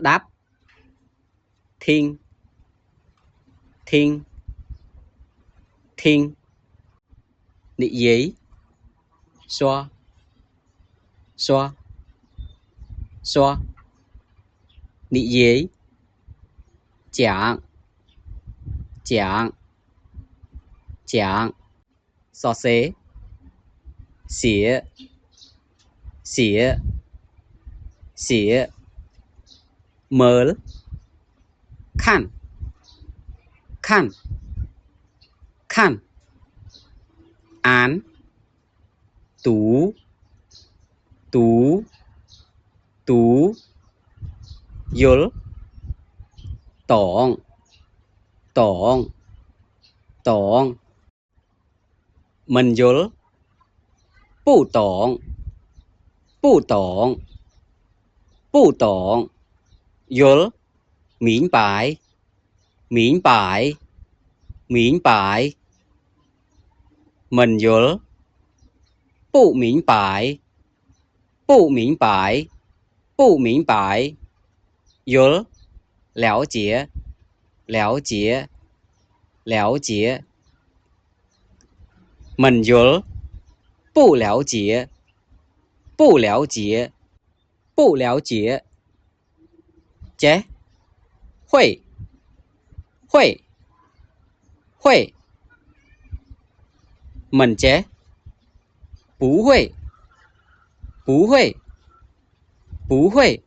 đáp thiên thiên thiên nị giấy xoa xoa xoa nị giấy giảng giảng giảng xóa xế xỉa xỉa xỉa mở khăn khăn khăn án tú tú tú dối tổng tổng tổng mình dối不懂不懂不懂dối明白明白明白mình dối不明白不明白不明白dối了解了解了解mình dối不了解不了解不了解姐会会会mình chế 不会不会不会